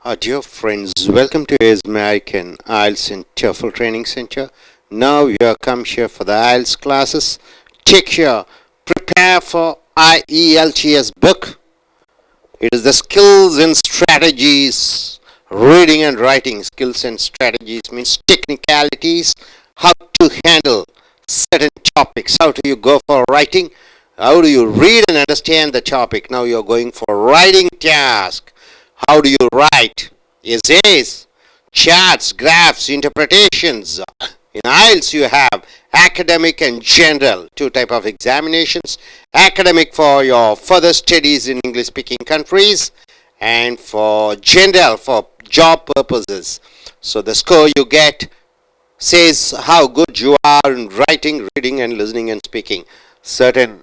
Dear friends, welcome to American IELTS and TOEFL Training Center. Now you are come here for the IELTS classes. Take here, prepare for I.E.L.T.S book. It is the skills and strategies, reading and writing skills and strategies means technicalities, how to handle certain topics. How do you go for writing? How do you read and understand the topic? Now you are going for writing task. How do you write essays, charts, graphs, interpretations? In IELTS you have academic and general, two type of examinations. Academic for your further studies in English speaking countries, and for general for job purposes. So the score you get says how good you are in writing, reading and listening and speaking. Certain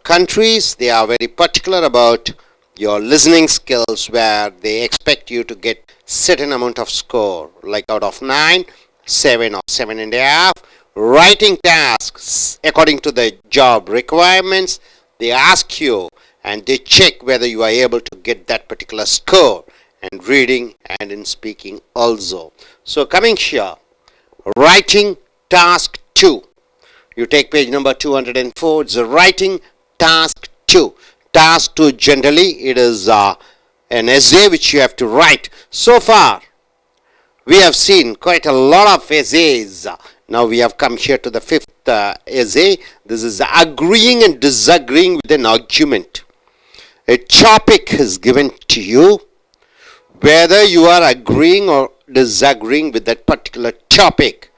countries, they are very particular about your listening skills, where they expect you to get certain amount of score, like out of 9, 7 or 7.5. Writing tasks, according to the job requirements, they ask you and they check whether you are able to get that particular score, and reading and in speaking also. So coming here, writing task 2. You take page number 204. It's a writing task 2. Task 2, generally it is an essay which you have to write. So far we have seen quite a lot of essays. Now we have come here to the fifth essay. This is agreeing and disagreeing with an argument. A topic is given to you, whether you are agreeing or disagreeing with that particular topic.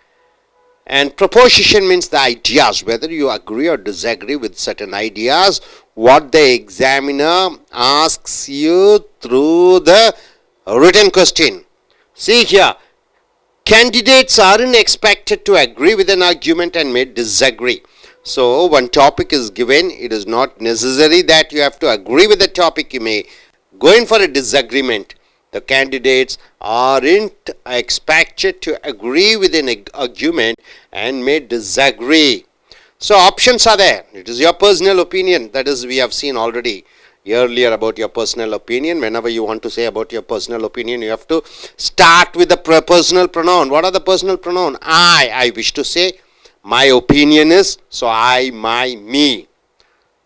And proposition means the ideas, whether you agree or disagree with certain ideas, what the examiner asks you through the written question. See here, candidates aren't expected to agree with an argument and may disagree. So one topic is given, it is not necessary that you have to agree with the topic. You may go in for a disagreement. The candidates aren't expected to agree with an argument and may disagree. So options are there. It is your personal opinion. That is, we have seen already earlier about your personal opinion. Whenever you want to say about your personal opinion, you have to start with the personal pronoun. What are the personal pronoun? I wish to say. My opinion is. So I, my, me.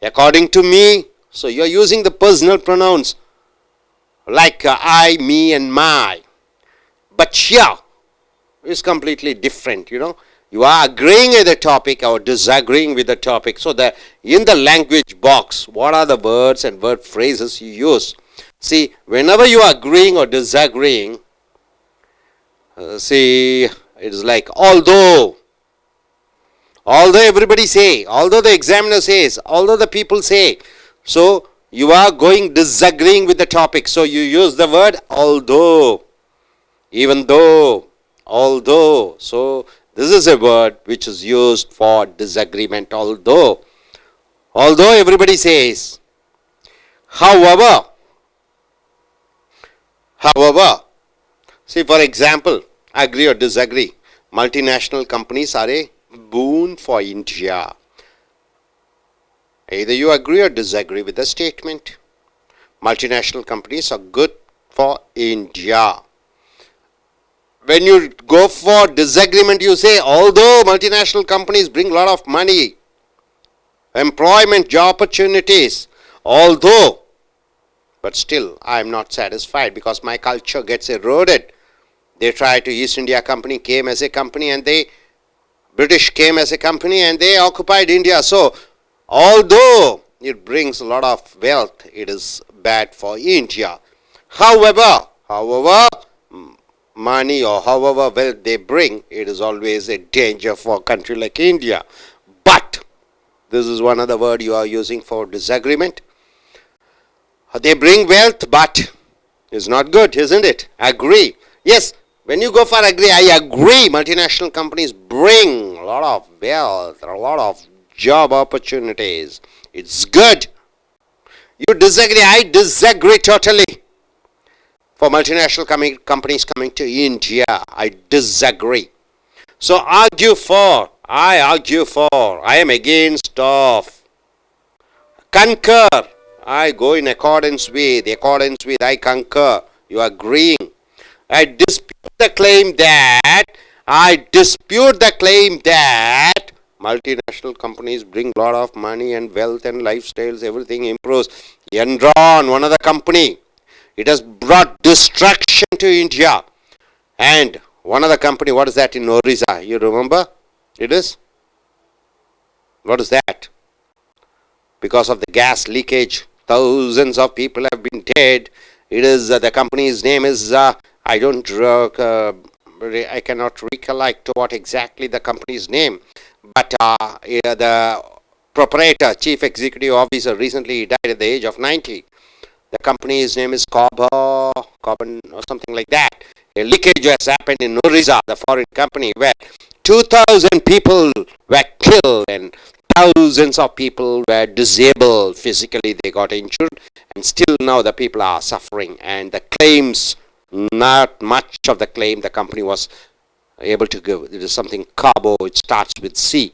According to me. So you are using the personal pronouns, like I, me and my. But here is completely different, You are agreeing with the topic or disagreeing with the topic. So in the language box, what are the words and word phrases you use? See, whenever you are agreeing or disagreeing, see, it is like although everybody say, although the examiner says, although the people say. So you are going disagreeing with the topic. So you use the word although, even though, although. So this is a word which is used for disagreement, although. Although everybody says. However. See, for example, agree or disagree. Multinational companies are a boon for India. Either you agree or disagree with the statement. Multinational companies are good for India. When you go for disagreement, you say, although multinational companies bring a lot of money, employment, job opportunities, although, but still I am not satisfied because my culture gets eroded. They tried to, East India Company came as a company, and British came as a company and they occupied India. So although it brings a lot of wealth, it is bad for India. However, money or however wealth they bring, it is always a danger for a country like India. But, this is one other word you are using for disagreement. They bring wealth, but it's not good, isn't it? Agree. Yes, when you go for agree, I agree. Multinational companies bring a lot of wealth, a lot of job opportunities. It's good. You disagree, I disagree totally. For multinational companies coming to India, I disagree. So argue for, I argue for, I am against of. Concur, I go in accordance with, I concur. You are agreeing. I dispute the claim that multinational companies bring a lot of money and wealth and lifestyles, everything improves. Enron, one other company, it has brought destruction to India. And one other company, what is that in Orissa? You remember? It is? What is that? Because of the gas leakage, thousands of people have been dead. It is the company's name is I cannot recollect what exactly the company's name, but the proprietor, chief executive officer, recently died at the age of 90. The company's name is Carbon or something like that. A leakage has happened in Orissa, the foreign company, where 2,000 people were killed and thousands of people were disabled physically. They got injured, and still now the people are suffering. And the claims, not much of the claim the company was able to give. It is something carbo, it starts with C.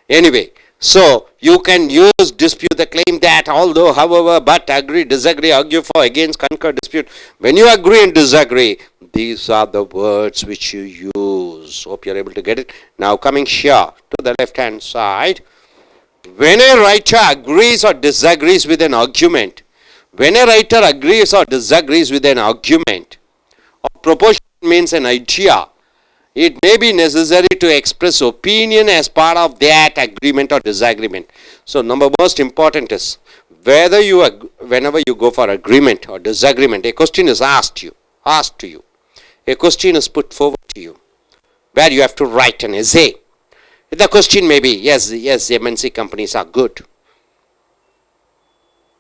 Anyway, so you can use dispute the claim that, although, however, but, agree, disagree, argue for, against, concur, dispute. When you agree and disagree, these are the words which you use. Hope you're able to get it. Now coming here to the left hand side, when a writer agrees or disagrees with an argument, or proposition means an idea, it may be necessary to express opinion as part of that agreement or disagreement. So most important is, whenever you go for agreement or disagreement, a question is asked to you. A question is put forward to you, where you have to write an essay. The question may be, yes, MNC companies are good.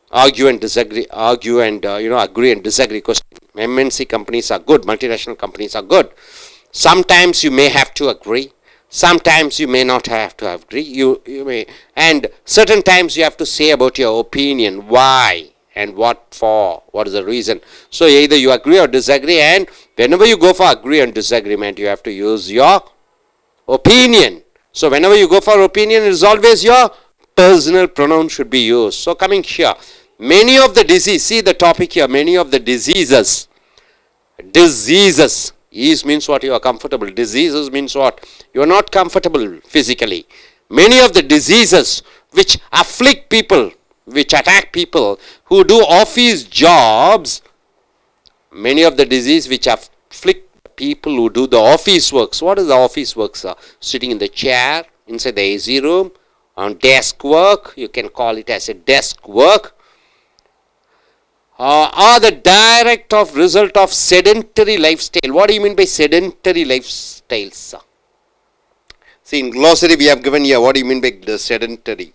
Argue and disagree, agree and disagree. Question: MNC companies are good, multinational companies are good. Sometimes you may have to agree, sometimes you may not have to agree. You may, and certain times you have to say about your opinion, why and what for, what is the reason. So either you agree or disagree, and whenever you go for agree and disagreement, you have to use your opinion. So whenever you go for opinion, it is always your personal pronoun should be used. So coming here, many of the diseases, see the topic here, many of the diseases, ease means what, you are comfortable. Diseases means what, you are not comfortable physically. Many of the diseases which afflict people, which attack people who do office jobs, many of the diseases which afflict people who do the office works. What is the office works? Sitting in the chair, inside the AC room, on desk work, you can call it as a desk work, are the direct result of sedentary lifestyle. What do you mean by sedentary lifestyles? See, in glossary we have given here, what do you mean by the sedentary?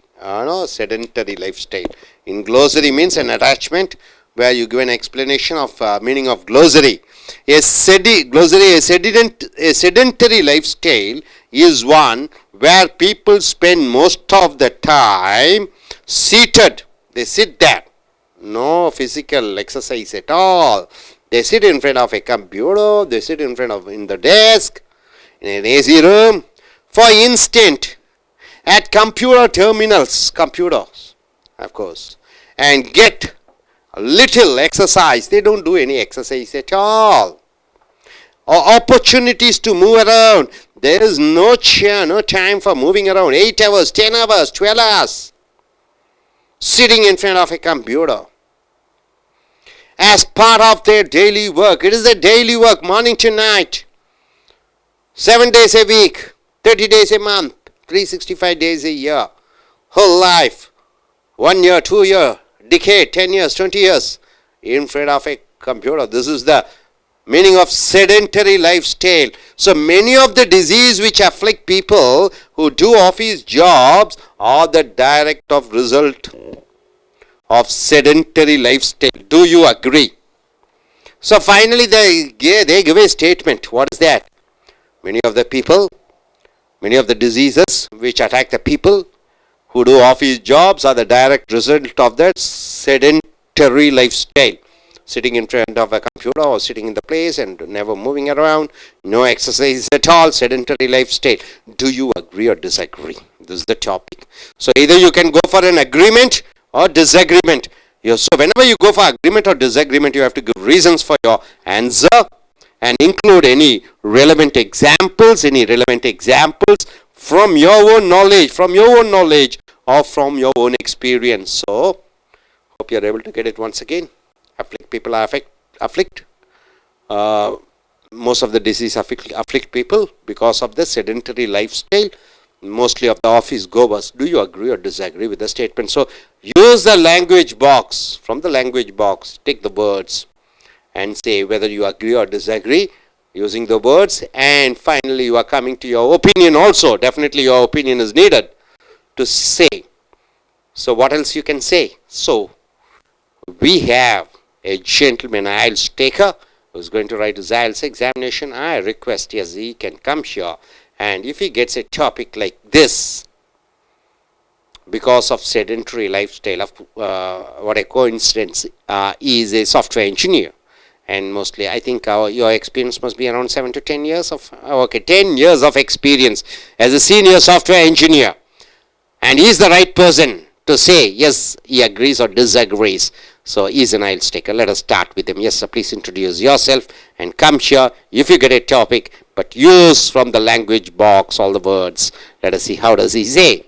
Sedentary lifestyle. In glossary means an attachment where you give an explanation of meaning of glossary. A sedentary lifestyle is one where people spend most of the time seated. They sit there. No physical exercise at all. They sit in front of a computer, they sit in the desk, in an AC room. For instance, at computer terminals, computers, of course, and get a little exercise. They don't do any exercise at all. Or opportunities to move around. There is no time for moving around. 8 hours, 10 hours, 12 hours. Sitting in front of a computer. As part of their daily work. It is their daily work, morning to night. 7 days a week, 30 days a month, 365 days a year. Whole life. 1 year, 2 year, decade, 10 years, 20 years. In front of a computer. This is the meaning of sedentary lifestyle. So many of the diseases which afflict people who do office jobs are the direct result of sedentary lifestyle. Do you agree? So finally they give a statement. What is that? Many of the diseases which attack the people who do office jobs are the direct result of that sedentary lifestyle. Sitting in front of a computer or sitting in the place and never moving around, no exercise at all, sedentary lifestyle. Do you agree or disagree? This is the topic. So either you can go for an agreement or disagreement. So whenever you go for agreement or disagreement, you have to give reasons for your answer and include any relevant examples from your own knowledge, or from your own experience. So hope you are able to get it once again. Afflict people are afflict. Most of the disease afflict people because of the sedentary lifestyle, mostly of the office goers. Do you agree or disagree with the statement? So use the language box. From the language box, take the words and say whether you agree or disagree using the words. And finally, you are coming to your opinion also. Definitely your opinion is needed to say. So what else you can say? So we have a gentleman IELTS taker who's going to write his IELTS examination. I request, yes, he can come here, and if he gets a topic like this, because of sedentary lifestyle, what a coincidence, he is a software engineer, and mostly I think your experience must be around 7 to 10 years of 10 years of experience as a senior software engineer, and he is the right person to say yes, he agrees or disagrees. So he's an IELTS taker. Let us start with him. Yes, sir, please introduce yourself and come here if you get a topic, but use from the language box all the words. Let us see how does he say.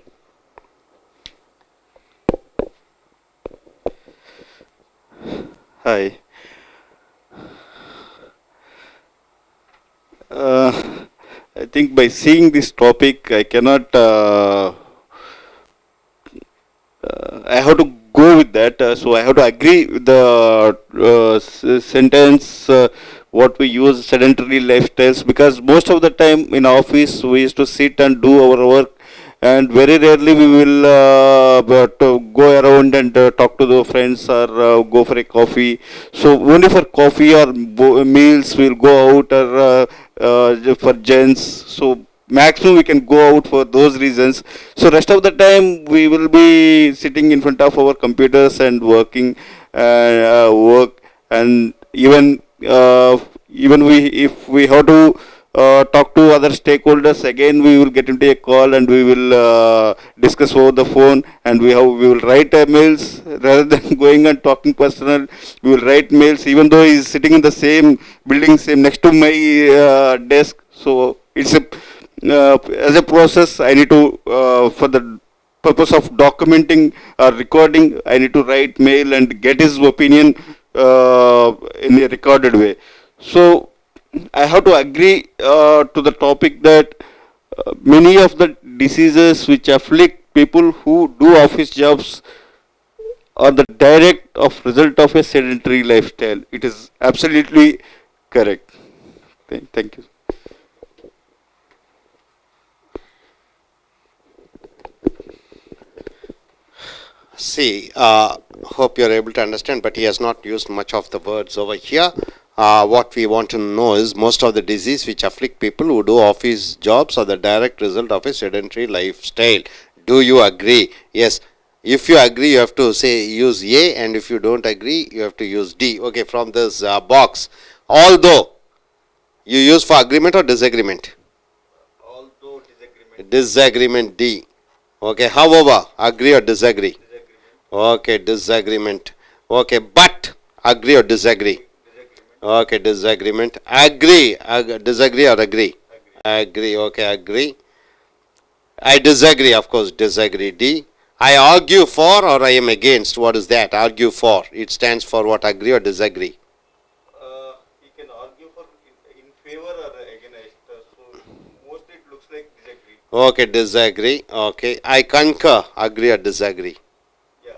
Hi. I think by seeing this topic, I cannot. I have to go with that. So I have to agree with the sentence. What we use sedentary lifestyles, because most of the time in office we used to sit and do our work, and very rarely we will go around and talk to the friends or go for a coffee. So only for coffee or meals we'll go out, or for gents. So maximum we can go out for those reasons. So rest of the time we will be sitting in front of our computers and working work, and even we, if we have to talk to other stakeholders, again we will get into a call and we will discuss over the phone, and we will write mails rather than going and talking personal. We will write mails even though he is sitting in the same building, same next to my desk. So it's a as a process, I need to for the purpose of documenting or recording, I need to write mail and get his opinion in a recorded way. So I have to agree to the topic that many of the diseases which afflict people who do office jobs are the direct of result of a sedentary lifestyle. It is absolutely correct. Thank you. See, hope you're able to understand, but he has not used much of the words over here. What we want to know is most of the disease which afflict people who do office jobs are the direct result of a sedentary lifestyle. Do you agree? Yes. If you agree, you have to say use A, and if you don't agree, you have to use D. Okay, from this box. Although you use for agreement or disagreement? Although disagreement. Disagreement D. Okay, however, agree or disagree? Okay, disagreement. Okay, but agree or disagree? Okay, disagreement. Agree. Disagree or agree? Agree. Okay, agree. I disagree, of course, disagree. D. I argue for or I am against. What is that? Argue for. It stands for what? Agree or disagree? You can argue for in favor or against. So mostly it looks like disagree. Okay, disagree. Okay, I concur. Agree or disagree? Yeah,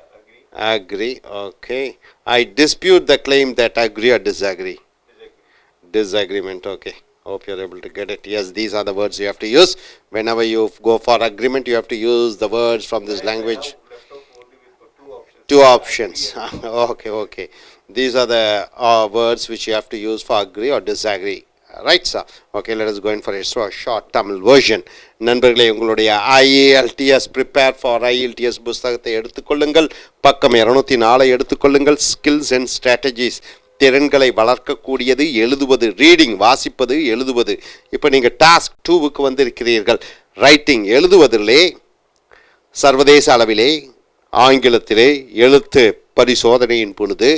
agree. Agree. Okay. I dispute the claim that agree or disagree? Disagree. Disagreement. Okay. Hope you're able to get it. Yes, these are the words you have to use. Whenever you go for agreement, you have to use the words from this language. Left out only with Two options. Okay, okay. These are the words which you have to use for agree or disagree. Right, sir? Okay, let us go in for a short Tamil version. நண்பர்களே, உங்களுடைய IELTS prepare for IELTS புஸ்தகத்தை எடுத்துக்கொள்ளுங்கள். பக்கம் 204 எடுத்துக்கொள்ளுங்கள். Skills and strategies, திறன்களை வளர்க்கக்கூடியது எழுதுவது, reading வாசிப்பது, எழுதுவது. இப்போ நீங்கள் டாஸ்க் 2க்கு வந்து இருக்கிறீர்கள். ரைட்டிங் எழுதுவதிலே சர்வதேச அளவிலே ஆங்கிலத்திலே எழுத்து பரிசோதனையின் பொழுது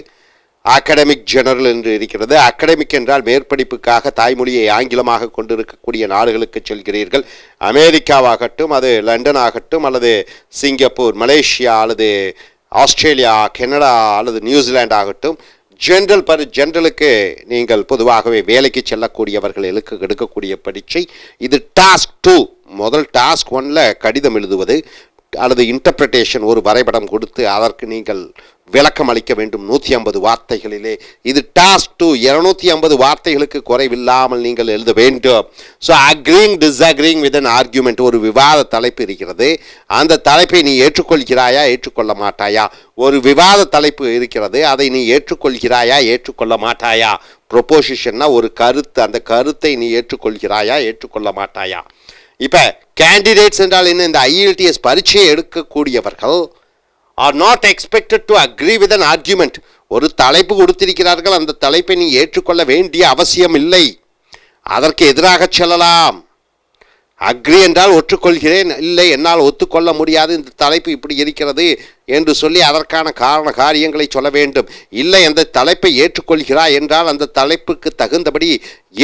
அகாடமிக் ஜெனரல் என்று இருக்கிறது. அகாடமிக் என்றால் மேற்படிப்புக்காக தாய்மொழியை ஆங்கிலமாக கொண்டிருக்கக்கூடிய நாடுகளுக்கு செல்கிறீர்கள். அமெரிக்காவாகட்டும், அது லண்டன் ஆகட்டும், அல்லது சிங்கப்பூர், மலேசியா, அல்லது ஆஸ்திரேலியா, கனடா, அல்லது நியூசிலாந்து ஆகட்டும், ஜென்ரலுக்கு நீங்கள் பொதுவாகவே வேலைக்கு செல்லக்கூடியவர்கள் எடுக்கக்கூடிய பரீட்சை இது. டாஸ்க் 2, முதல் டாஸ்க் 1ல் கடிதம் எழுதுவது அல்லது இன்டர்பிரிட்டேஷன், ஒரு வரைபடம் கொடுத்து அதற்கு நீங்கள் விளக்கம் அளிக்க வேண்டும் 150 வார்த்தைகளிலே. இது டாஸ்க் 2, 250 வார்த்தைகளுக்கு குறைவில்லாமல் நீங்கள் எழுத வேண்டும். ஸோ அக்ரீங் டிஸ்அக்ரீங் வித் அன் ஆர்கியூமெண்ட், ஒரு விவாத தலைப்பு இருக்கிறது. அந்த தலைப்பை நீ ஏற்றுக்கொள்கிறாயா, ஏற்றுக்கொள்ள மாட்டாயா? ஒரு விவாத தலைப்பு இருக்கிறது, அதை நீ ஏற்றுக்கொள்கிறாயா, ஏற்றுக்கொள்ள மாட்டாயா? ப்ரொபோசிஷன்னா ஒரு கருத்து, அந்த கருத்தை நீ ஏற்றுக்கொள்கிறாயா, ஏற்றுக்கொள்ள மாட்டாயா? இப்போ கேண்டிடேட்ஸ் என்றால் என்ன? இந்த IELTS பரீட்சையை எடுக்கக்கூடியவர்கள் are not expected to agree with an argument. ஒரு தலைப்பு கொடுத்திருக்கிறார்கள், அந்த தலைப்பை நீ ஏற்றுக்கொள்ள வேண்டிய அவசியம் இல்லை. அதற்கு எதிராக செல்லலாம். அக்ரி என்றால் ஒற்றுக்கொள்கிறேன், இல்லை என்னால் ஒத்துக்கொள்ள முடியாது, இந்த தலைப்பு இப்படி இருக்கிறது என்று சொல்லி அதற்கான காரண காரியங்களை சொல்ல வேண்டும். இல்லை, அந்த தலைப்பை ஏற்றுக்கொள்கிறாய் என்றால் அந்த தலைப்புக்கு தகுந்தபடி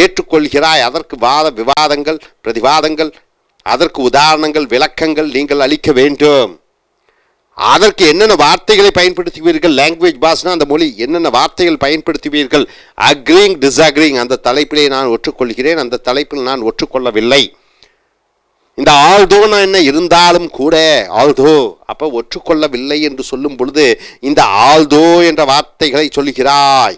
ஏற்றுக்கொள்கிறாய், அதற்கு விவாதங்கள், பிரதிவாதங்கள், அதற்கு உதாரணங்கள், விளக்கங்கள் நீங்கள் அளிக்க வேண்டும். அதற்கு என்னென்ன வார்த்தைகளை பயன்படுத்துவீர்கள்? லாங்குவேஜ் பாஸ்னா அந்த மொழி, என்னென்ன வார்த்தைகள் பயன்படுத்துவீர்கள்? அக்ரீங் டிஸ்அக்ரீங், அந்த தலைப்பிலே நான் ஒற்றுக்கொள்கிறேன், அந்த தலைப்பில் நான் ஒற்றுக்கொள்ளவில்லை. இந்த ஆல்தோனா என்ன? இருந்தாலும் கூட, ஆல்தோ, அப்போ ஒற்றுக்கொள்ளவில்லை என்று சொல்லும் பொழுது இந்த ஆல்தோ என்ற வார்த்தைகளை சொல்கிறாய்.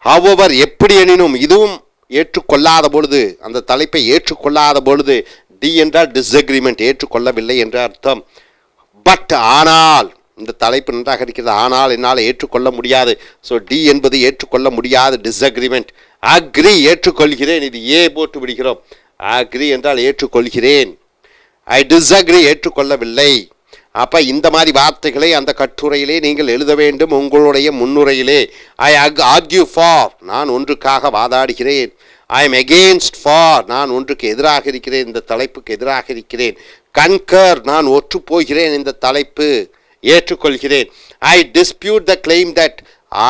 ஹவெவர், எப்படி எனினும், இதுவும் ஏற்றுக்கொள்ளாத பொழுது, அந்த தலைப்பை ஏற்றுக்கொள்ளாத பொழுது, டி என்றால் டிஸ்அக்ரிமெண்ட், ஏற்றுக்கொள்ளவில்லை என்ற அர்த்தம். பட், ஆனால், இந்த தலைப்பு நன்றாக இருக்கிறது, ஆனால் என்னால் ஏற்றுக்கொள்ள முடியாது. ஸோ டி என்பது ஏற்றுக்கொள்ள முடியாது, டிஸ்அக்ரிமெண்ட். அக்ரி, ஏற்றுக்கொள்கிறேன், இது ஏ போட்டு விடுகிறோம். அக்ரி என்றால் ஏற்றுக்கொள்கிறேன். ஐ டிஸ்அக்ரி, ஏற்றுக்கொள்ளவில்லை. அப்போ இந்த மாதிரி வார்த்தைகளை அந்த கட்டுரையிலே நீங்கள் எழுத வேண்டும். உங்களுடைய முன்னுரையிலே ஐ ஆர்கியூ ஃபார், நான் ஒன்றுக்காக வாதாடுகிறேன். ஐ எம் எகெயின்ஸ்ட் ஃபார், நான் ஒன்றுக்கு எதிராக இருக்கிறேன், இந்த தலைப்புக்கு எதிராக இருக்கிறேன். கன்கர், நான் ஒற்று போகிறேன், இந்த தலைப்பு ஏற்றுக்கொள்கிறேன். ஐ டிஸ்பியூட் த கிளைம் தட்,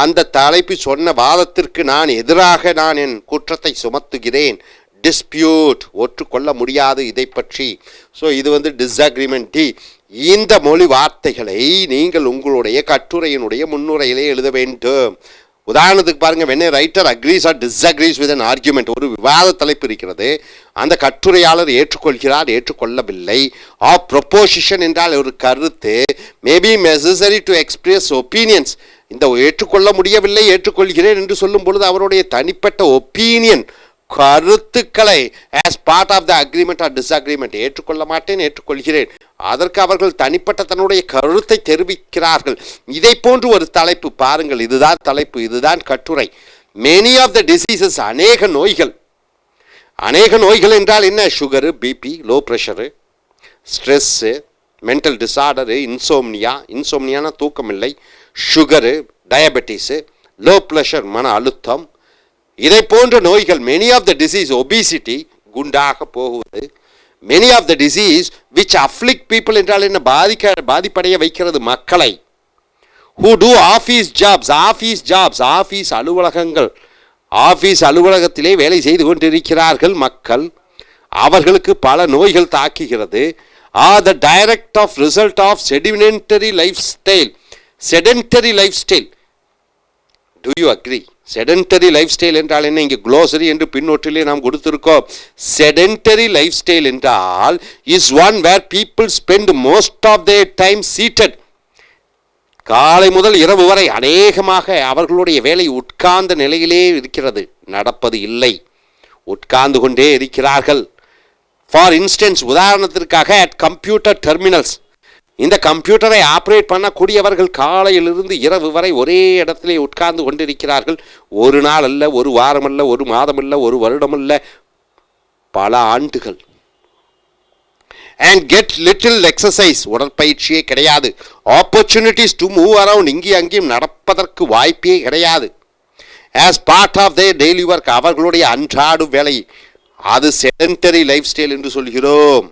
அந்த தலைப்பு சொன்ன வாதத்திற்கு நான் எதிராக நான் என் குற்றத்தை சுமத்துகிறேன். டிஸ்பியூட், ஒற்றுக்கொள்ள முடியாது இதை பற்றி. ஸோ இது டிஸ்அக்ரிமெண்ட். டி, இந்த மொழி வார்த்தைகளை நீங்கள் உங்களுடைய கட்டுரையினுடைய முன்னுரையிலே எழுத வேண்டும். உதாரணத்துக்கு பாருங்க, when a writer agrees or disagrees with an argument, ஒரு விவாத தலைப்பு இருக்கிறது, அந்த கட்டுரையாளர் ஏற்றுக்கொள்கிறார், ஏற்றுக்கொள்ளவில்லை. ஆர் ப்ரொபோசிஷன் என்றால் ஒரு கருத்து, maybe necessary to express opinions, இந்த ஏற்றுக்கொள்ள முடியவில்லை, ஏற்றுக்கொள்கிறேன் என்று சொல்லும் பொழுது அவருடைய தனிப்பட்ட ஒப்பீனியன், கருத்துக்களை as part of the agreement or disagreement, ஏற்றுக்கொள்ள மாட்டேன், ஏற்றுக்கொள்கிறேன், அதற்கு அவர்கள் தனிப்பட்ட தன்னுடைய கருத்தை தெரிவிக்கிறார்கள். இதை போன்று ஒரு தலைப்பு பாருங்கள், இதுதான் தலைப்பு, இதுதான் கட்டுரை. many of the diseases, அநேக நோய்கள். அநேக நோய்கள் என்றால் என்ன? Sugar, BP, low pressure, stress, mental disorder, இன்சோம்னியானா தூக்கமில்லை, சுகரு, டயபெட்டிஸு, லோ ப்ரெஷர் மன அழுத்தம், இதை போன்ற நோய்கள். Many of the disease, obesity, குண்டாக போகுவது, many of the disease which afflict people என்றால் என்ன? பாதிப்படைய வைக்கிறது மக்களை. Who do office jobs, office அலுவலகங்கள், ஆஃபீஸ் அலுவலகத்திலே வேலை செய்து கொண்டிருக்கிறார்கள் மக்கள், அவர்களுக்கு பல நோய்கள் தாக்குகிறது. Are the direct of result of sedimentary life style. Do you agree? Sedentary life style என்றால் என்ன? இங்கே க்ளோசரி என்று பின்னொற்றிலே நாம் கொடுத்திருக்கோம். செடென்டரி லைஃப் ஸ்டைல் என்றால் is one where people spend most of their time seated. காலை முதல் இரவு வரை அநேகமாக அவர்களுடைய வேலை உட்கார்ந்த நிலையிலே இருக்கிறது, நடப்பது இல்லை, உட்கார்ந்து கொண்டே இருக்கிறார்கள். ஃபார் இன்ஸ்டன்ஸ், உதாரணத்திற்காக அட் கம்ப்யூட்டர் டெர்மினல்ஸ், இந்த கம்ப்யூட்டரை ஆப்ரேட் பண்ணக்கூடியவர்கள் காலையிலிருந்து இரவு வரை ஒரே இடத்திலே உட்கார்ந்து கொண்டிருக்கிறார்கள். ஒரு நாள் அல்ல, ஒரு வாரம் அல்ல, ஒரு மாதம் அல்ல, ஒரு வருடம் அல்ல, பல ஆண்டுகள். அண்ட் கெட் லிட்டில் எக்ஸசைஸ், உடற்பயிற்சியே கிடையாது. ஆப்பர்ச்சுனிட்டிஸ் டு மூவ் அரவுண்ட், இங்கே அங்கேயும் நடப்பதற்கு வாய்ப்பே கிடையாது. As part of their daily work, அவர்களுடைய அன்றாட வேலை, அது செடென்டரி லைஃப் ஸ்டைல் என்று சொல்கிறோம்.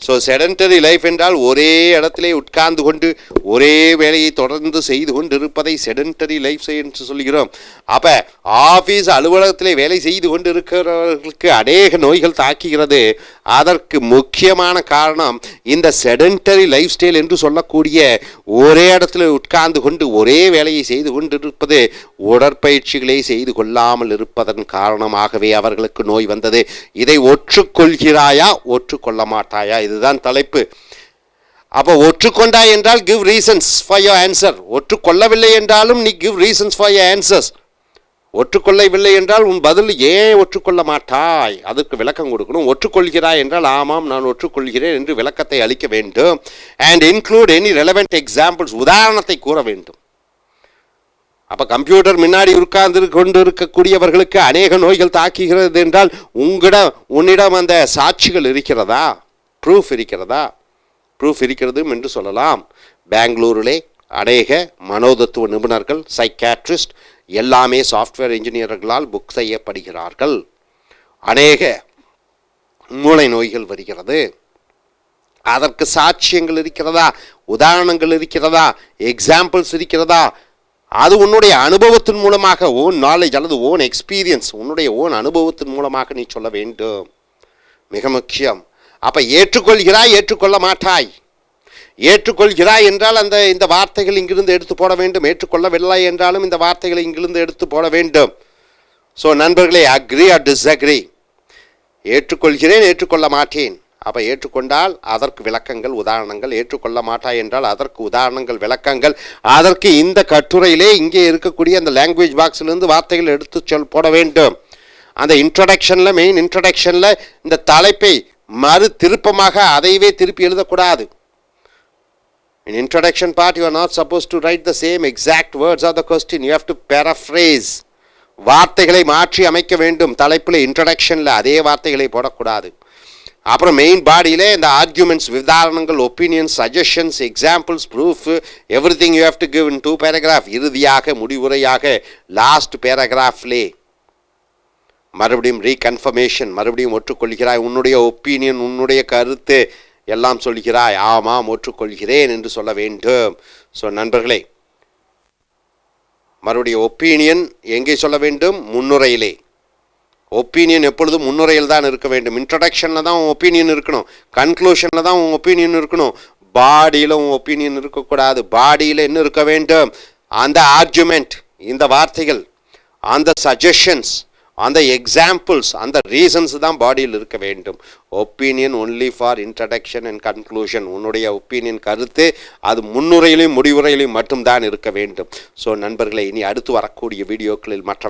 ஸோ செடன்டரி லைஃப் என்றால் ஒரே இடத்திலே உட்கார்ந்து கொண்டு ஒரே வேலையை தொடர்ந்து செய்து கொண்டு இருப்பதை செடன்டரி லைஃப் என்று சொல்கிறோம். அப்போ ஆஃபீஸ் அலுவலகத்திலே வேலை செய்து கொண்டு இருக்கிறவர்களுக்கு அநேக நோய்கள் தாக்குகிறது. அதற்கு முக்கியமான காரணம் இந்த செடன்டரி லைஃப் ஸ்டைல் என்று சொல்லக்கூடிய ஒரே இடத்துல உட்கார்ந்து கொண்டு ஒரே வேலையை செய்து கொண்டு இருப்பது, உடற்பயிற்சிகளை செய்து கொள்ளாமல் இருப்பதன் காரணமாகவே அவர்களுக்கு நோய் வந்தது. இதை ஒற்றுக்கொள்கிறாயா ஒற்றுக்கொள்ள மாட்டாயா, இதுதான் தலைப்பு. அப்போ ஒற்றுக்கொண்டாய் என்றால் give reasons for your answer. ஒற்றுக்கொள்ளவில்லை என்றாலும் நீ give reasons for your answers. ஒற்றுக்கொள்ளவில்லை என்றால் உன் பதில் ஏன் ஒற்றுக்கொள்ள மாட்டாய், அதுக்கு விளக்கம் கொடுக்கணும். ஒற்றுக்கொள்கிறாய் என்றால் ஆமாம் நான் ஒற்றுக்கொள்கிறேன் என்று விளக்கத்தை அளிக்க வேண்டும். And include any relevant examples, உதாரணத்தை கூற வேண்டும். அப்போ கம்ப்யூட்டர் முன்னாடி உட்கார்ந்து கொண்டு இருக்கக்கூடியவர்களுக்கு அநேக நோய்கள் தாக்குகிறது என்றால் உன்னிடம் அந்த சாட்சிகள் இருக்கிறதா, ப்ரூஃப் இருக்கிறதா? ப்ரூஃப் இருக்கிறது என்று சொல்லலாம். பெங்களூரிலே அநேக மனோதத்துவ நிபுணர்கள், சைக்காட்ரிஸ்ட் எல்லாமே சாஃப்ட்வேர் இன்ஜினியர்களால் புக் செய்யப்படுகிறார்கள். அநேக மூளை நோய்கள் வருகிறது. அதற்கு சாட்சியங்கள் இருக்கிறதா, உதாரணங்கள் இருக்கிறதா, எக்ஸாம்பிள்ஸ் இருக்கிறதா? அது உன்னுடைய அனுபவத்தின் மூலமாக, ஓன் நாலேஜ் அல்லது ஓன் எக்ஸ்பீரியன்ஸ், உன்னுடைய ஓன் அனுபவத்தின் மூலமாக நீ சொல்ல வேண்டும். மிக முக்கியம். அப்போ ஏற்றுக்கொள்கிறாய் ஏற்றுக்கொள்ள மாட்டாய். ஏற்றுக்கொள்கிறாய் என்றால் இந்த வார்த்தைகள் இங்கிருந்து எடுத்து போட வேண்டும். ஏற்றுக்கொள்ளவில்லை என்றாலும் இந்த வார்த்தைகளை இங்கிருந்து எடுத்து போட வேண்டும். ஸோ நண்பர்களே, அக்ரி ஆர் டிஸ்அக்ரி. ஏற்றுக்கொள்கிறேன் ஏற்றுக்கொள்ள மாட்டேன். அப்போ ஏற்றுக்கொண்டால் அதற்கு விளக்கங்கள் உதாரணங்கள், ஏற்றுக்கொள்ள மாட்டாய் என்றால் அதற்கு உதாரணங்கள் விளக்கங்கள். அதற்கு இந்த கட்டுரையிலே இங்கே இருக்கக்கூடிய அந்த லாங்குவேஜ் பாக்ஸிலிருந்து வார்த்தைகள் எடுத்து போட வேண்டும். அந்த இன்ட்ரடக்ஷனில், மெயின் இன்ட்ரடக்ஷனில் இந்த தலைப்பை மறு திருப்பமாக அதையவே திருப்பி எழுதக்கூடாது. In introduction part, you are not supposed to write the same exact words of the question. You have to paraphrase. வார்த்தைகளை மாற்றி அமைக்க வேண்டும். தலைப்பில் இன்ட்ரடக்ஷனில் அதே வார்த்தைகளை போடக்கூடாது. அப்புறம் மெயின் பாடியிலே இந்த ஆர்கியூமெண்ட்ஸ், விதாரணங்கள், opinions, suggestions, examples, proof, everything you have to give in 2 paragraph. இறுதியாக முடிவுரையாக லாஸ்ட் பேராகிராஃப்லே மறுபடியும் ரீகன்ஃபர்மேஷன், மறுபடியும் ஒற்றுக்கொள்கிறாய், உன்னுடைய ஒப்பீனியன், உன்னுடைய கருத்து எல்லாம் சொல்கிறாய், ஆமாம் ஒற்றுக்கொள்கிறேன் என்று சொல்ல வேண்டும். ஸோ நண்பர்களே, மறுபடியும் ஒப்பீனியன் எங்கே சொல்ல வேண்டும்? முன்னுரையிலே. ஒப்பீனியன் எப்பொழுதும் முன்னுரையில் தான் இருக்க வேண்டும். இன்ட்ரடக்ஷனில் தான் உன் ஒப்பீனியன் இருக்கணும், கன்க்ளூஷனில் தான் உன் ஒப்பீனியன் இருக்கணும். பாடியில் உன் ஒப்பீனியன் இருக்கக்கூடாது. பாடியில் என்ன இருக்க வேண்டும்? அந்த ஆர்குமெண்ட், இந்த வார்த்தைகள், அந்த சஜஷன்ஸ், அந்த எக்ஸாம்பிள்ஸ், அந்த ரீசன்ஸ் தான் பாடியில் இருக்க வேண்டும். Opinion only for introduction and conclusion. உன்னுடைய ஒப்பீனியன் கருத்து அது முன்னுரையிலையும் முடிவுரையிலையும் மட்டும்தான் இருக்க வேண்டும். ஸோ நண்பர்களே, இனி அடுத்து வரக்கூடிய வீடியோக்களில் மற்ற